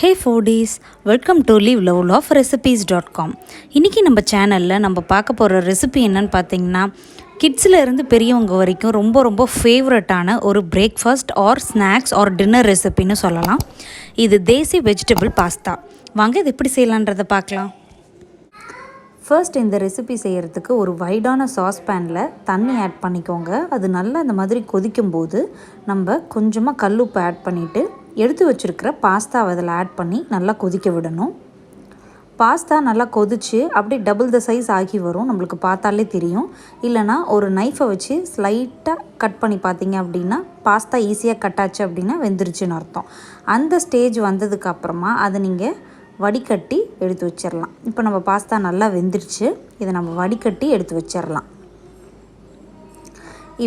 Hey foodies, welcome to liveloveloverecipes.com. இன்றைக்கி நம்ம சேனலில் நம்ம பார்க்க போகிற ரெசிபி என்னன்னு பார்த்தீங்கன்னா, கிட்ஸில் இருந்து பெரியவங்க வரைக்கும் ரொம்ப ஃபேவரட்டான ஒரு breakfast or snacks or dinner ரெசிபின்னு சொல்லலாம். இது தேசி வெஜிடபிள் பாஸ்தா. வாங்க இது எப்படி செய்யலான்றதை பார்க்கலாம். ஃபர்ஸ்ட் இந்த ரெசிபி செய்கிறதுக்கு ஒரு வைடான சாஸ் பேனில் தண்ணி ஆட் பண்ணிக்கோங்க. அது நல்லா இந்த மாதிரி கொதிக்கும்போது நம்ம கொஞ்சமாக கல்லுப்பு ஆட் பண்ணிவிட்டு எடுத்து வச்சுருக்கிற பாஸ்தாவை அதில் ஆட் பண்ணி நல்லா கொதிக்க விடணும். பாஸ்தா நல்லா கொதித்து அப்படியே டபுள் த சைஸ் ஆகி வரும், நம்மளுக்கு பார்த்தாலே தெரியும். இல்லைனா ஒரு நைஃபை வச்சு ஸ்லைட்டாக கட் பண்ணி பார்த்தீங்க அப்படின்னா பாஸ்தா ஈஸியாக கட் ஆச்சு அப்படின்னா வெந்துருச்சுன்னு அர்த்தம். அந்த ஸ்டேஜ் வந்ததுக்கப்புறமா அதை நீங்கள் வடிகட்டி எடுத்து வச்சிடலாம். இப்போ நம்ம பாஸ்தா நல்லா வெந்துருச்சு, இதை நம்ம வடிகட்டி எடுத்து வச்சிடலாம்.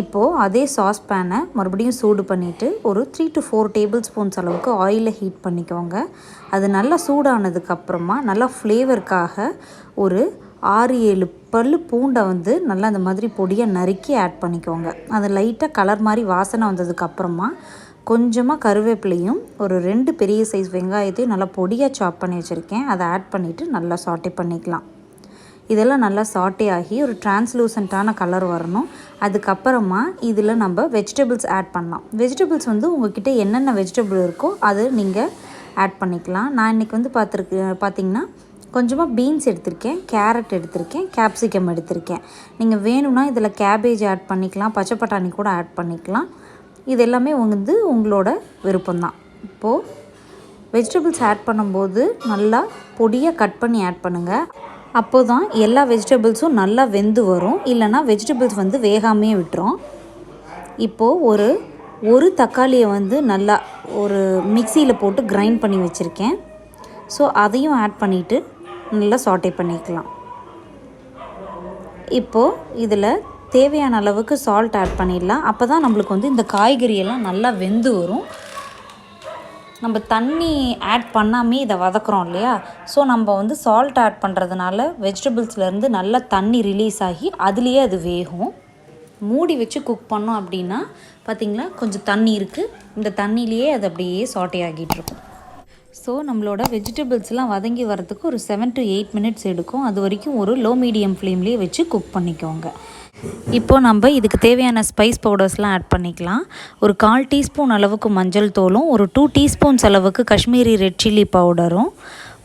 இப்போது அதே சாஸ் பேனை மறுபடியும் சூடு பண்ணிவிட்டு ஒரு 3 to 4 டேபிள் ஸ்பூன்ஸ் அளவுக்கு ஆயிலை ஹீட் பண்ணிக்கோங்க. அது நல்லா சூடானதுக்கப்புறமா நல்லா ஃப்ளேவருக்காக ஒரு 6-7 பல் பூண்டை நல்லா அந்த மாதிரி பொடியாக நறுக்கி ஆட் பண்ணிக்கோங்க. அது லைட்டாக கலர் மாதிரி வாசனை வந்ததுக்கப்புறமா கொஞ்சமாக கருவேப்பிலையும் ஒரு 2 பெரிய சைஸ் வெங்காயத்தையும் நல்லா பொடியாக சாப் பண்ணி வச்சுருக்கேன், அதை ஆட் பண்ணிவிட்டு நல்லா சாட்டே பண்ணிக்கலாம். இதெல்லாம் நல்லா சாட்டே ஆகி ஒரு டிரான்ஸ்லூசண்ட்டான கலர் வரணும். அதுக்கப்புறமா இதில் நம்ம வெஜிடபிள்ஸ் ஆட் பண்ணலாம். வெஜிடபிள்ஸ் உங்கள்கிட்ட என்னென்ன வெஜிடபிள் இருக்கோ அது நீங்கள் ஆட் பண்ணிக்கலாம். நான் இன்றைக்கி பார்த்திங்கன்னா கொஞ்சமாக பீன்ஸ் எடுத்திருக்கேன், கேரட் எடுத்திருக்கேன், கேப்சிகம் எடுத்திருக்கேன். நீங்கள் வேணும்னா இதில் கேபேஜ் ஆட் பண்ணிக்கலாம், பச்சை பட்டாணி கூட ஆட் பண்ணிக்கலாம். இது எல்லாமே உங்களோட விருப்பம்தான். இப்போது வெஜிடபிள்ஸ் ஆட் பண்ணும்போது நல்லா பொடியாக கட் பண்ணி ஆட் பண்ணுங்கள். அப்போது தான் எல்லா வெஜிடபிள்ஸும் நல்லா வெந்து வரும், இல்லைனா வெஜிடபிள்ஸ் வேகாமையே விட்டுரும். இப்போது ஒரு தக்காளியை நல்லா ஒரு மிக்சியில் போட்டு கிரைண்ட் பண்ணி வச்சுருக்கேன். ஸோ அதையும் ஆட் பண்ணிவிட்டு நல்லா சாட்டே பண்ணிக்கலாம். இப்போது இதில் தேவையான அளவுக்கு சால்ட் ஆட் பண்ணிடலாம். அப்போ தான் நம்மளுக்கு இந்த காய்கறியெல்லாம் நல்லா வெந்து வரும். நம்ம தண்ணி ஆட் பண்ணாமே இதை வதக்குறோம் இல்லையா, ஸோ நம்ம சால்ட் ஆட் பண்ணுறதுனால வெஜிடபிள்ஸ்லேருந்து நல்லா தண்ணி ரிலீஸ் ஆகி அதுலேயே அது வேகும். மூடி வச்சு குக் பண்ணோம் அப்படின்னா பார்த்திங்களா கொஞ்சம் தண்ணி இருக்குது, இந்த தண்ணியிலேயே அது அப்படியே சாட்டே ஆகிட்டு இருக்கும். ஸோ நம்மளோட வெஜிடபிள்ஸ்லாம் வதங்கி வரதுக்கு ஒரு 7 to 8 மினிட்ஸ் எடுக்கும். அது வரைக்கும் ஒரு லோ மீடியம் ஃப்ளேம்லேயே வச்சு குக் பண்ணிக்கோங்க. இப்போது நம்ம இதுக்கு தேவையான ஸ்பைஸ் பவுடர்ஸ்லாம் ஆட் பண்ணிக்கலாம். ஒரு 1/4 டீஸ்பூன் அளவுக்கு மஞ்சள் தூளும், ஒரு 2 டீஸ்பூன்ஸ் அளவுக்கு காஷ்மீரி ரெட் சில்லி பவுடரும்,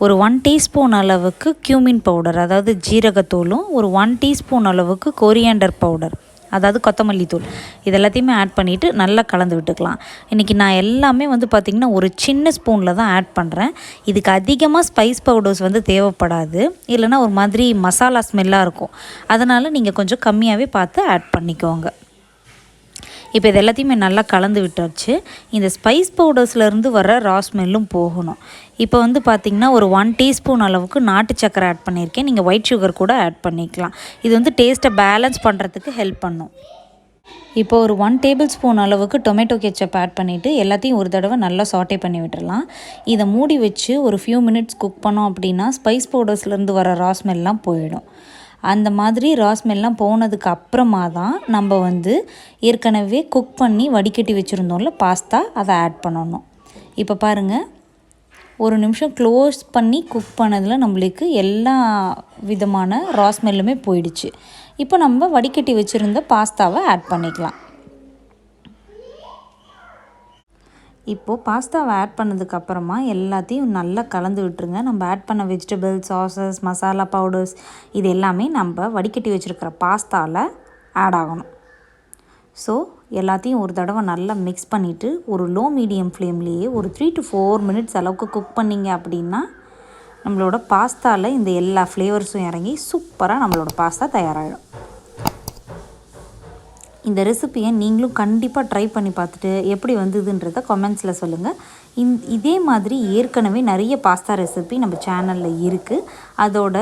ஒரு 1 டீஸ்பூன் அளவுக்கு கியூமின் பவுடர் அதாவது ஜீரகத்தூளும், ஒரு 1 டீஸ்பூன் அளவுக்கு கொரியாண்டர் பவுடர் அதாவது கொத்தமல்லி தூள், இது எல்லாத்தையுமே ஆட் பண்ணிவிட்டு நல்லா கலந்து விட்டுக்கலாம். இன்றைக்கி நான் எல்லாமே பார்த்திங்கன்னா ஒரு சின்ன ஸ்பூனில் தான் ஆட் பண்ணுறேன். இதுக்கு அதிகமாக ஸ்பைஸ் பவுடர்ஸ் தேவைப்படாது, இல்லைனா ஒரு மாதிரி மசாலா ஸ்மெல்லாக இருக்கும். அதனால் நீங்கள் கொஞ்சம் கம்மியாகவே பார்த்து ஆட் பண்ணிக்கோங்க. இப்போ இது எல்லாத்தையுமே நல்லா கலந்து விட்டாச்சு. இந்த ஸ்பைஸ் பவுடர்ஸ்லேருந்து வர ரா ஸ்மெல்லும் போகணும். இப்போ பார்த்திங்கன்னா ஒரு 1 டீஸ்பூன் அளவுக்கு நாட்டு சக்கரை ஆட் பண்ணியிருக்கேன். நீங்கள் ஒயிட் சுகர் கூட ஆட் பண்ணிக்கலாம். இது டேஸ்ட்டை பேலன்ஸ் பண்ணுறதுக்கு ஹெல்ப் பண்ணும். இப்போ ஒரு 1 டேபிள் ஸ்பூன் அளவுக்கு டொமேட்டோ கெச்சப் ஆட் பண்ணிவிட்டு எல்லாத்தையும் ஒரு தடவை நல்லா சாட்டே பண்ணி விட்டுடலாம். இதை மூடி வச்சு ஒரு ஃபியூ மினிட்ஸ் குக் பண்ணோம் அப்படின்னா ஸ்பைஸ் பவுடர்ஸ்லேருந்து வர ரா ஸ்மெல்லாம் போயிடும். அந்த மாதிரி ரா ஸ்மெல்லாம் போனதுக்கு அப்புறமா தான் நம்ம ஏற்கனவே குக் பண்ணி வடிகட்டி வச்சுருந்தோம்ல பாஸ்தா, அதை ஆட் பண்ணணும். இப்போ பாருங்கள், ஒரு நிமிஷம் க்ளோஸ் பண்ணி குக் பண்ணதில் நம்மளுக்கு எல்லா விதமான ரா ஸ்மெல்லுமே போயிடுச்சு. இப்போ நம்ம வடிகட்டி வச்சுருந்த பாஸ்தாவை ஆட் பண்ணிக்கலாம். இப்போது பாஸ்தாவை ஆட் பண்ணதுக்கப்புறமா எல்லாத்தையும் நல்லா கலந்து விட்டுருங்க. நம்ம ஆட் பண்ண வெஜிடபிள்ஸ், சாஸஸ், மசாலா பவுடர்ஸ் இது எல்லாமே நம்ம வடிகட்டி வச்சுருக்கிற பாஸ்தாவில் ஆட் ஆகணும். ஸோ எல்லாத்தையும் ஒரு தடவை நல்லா மிக்ஸ் பண்ணிவிட்டு ஒரு லோ மீடியம் ஃப்ளேம்லேயே ஒரு 3 to 4 மினிட்ஸ் அளவுக்கு குக் பண்ணிங்க அப்படின்னா நம்மளோட பாஸ்தாவில் இந்த எல்லா ஃப்ளேவர்ஸும் இறங்கி சூப்பராக நம்மளோட பாஸ்தா தயாராகிடும். இந்த ரெசிப்பியை நீங்களும் கண்டிப்பாக ட்ரை பண்ணி பார்த்துட்டு எப்படி வந்ததுன்றதை கமெண்ட்ஸில் சொல்லுங்கள். இதே மாதிரி ஏற்கனவே நிறைய பாஸ்தா ரெசிபி நம்ம சேனலில் இருக்குது. அதோட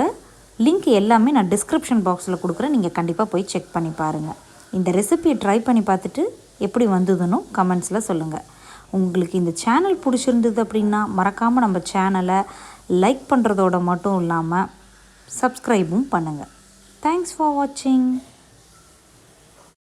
லிங்க் எல்லாமே நான் டிஸ்கிரிப்ஷன் பாக்ஸில் கொடுக்குறேன், நீங்கள் கண்டிப்பாக போய் செக் பண்ணி பாருங்கள். இந்த ரெசிபியை ட்ரை பண்ணி பார்த்துட்டு எப்படி வந்ததுன்னு கமெண்ட்ஸில் சொல்லுங்கள். உங்களுக்கு இந்த சேனல் பிடிச்சிருந்தது அப்படின்னா மறக்காமல் நம்ம சேனலை லைக் பண்ணுறதோட மட்டும் இல்லாமல் சப்ஸ்கிரைபும் பண்ணுங்கள். தேங்க்ஸ் ஃபார் வாட்சிங்.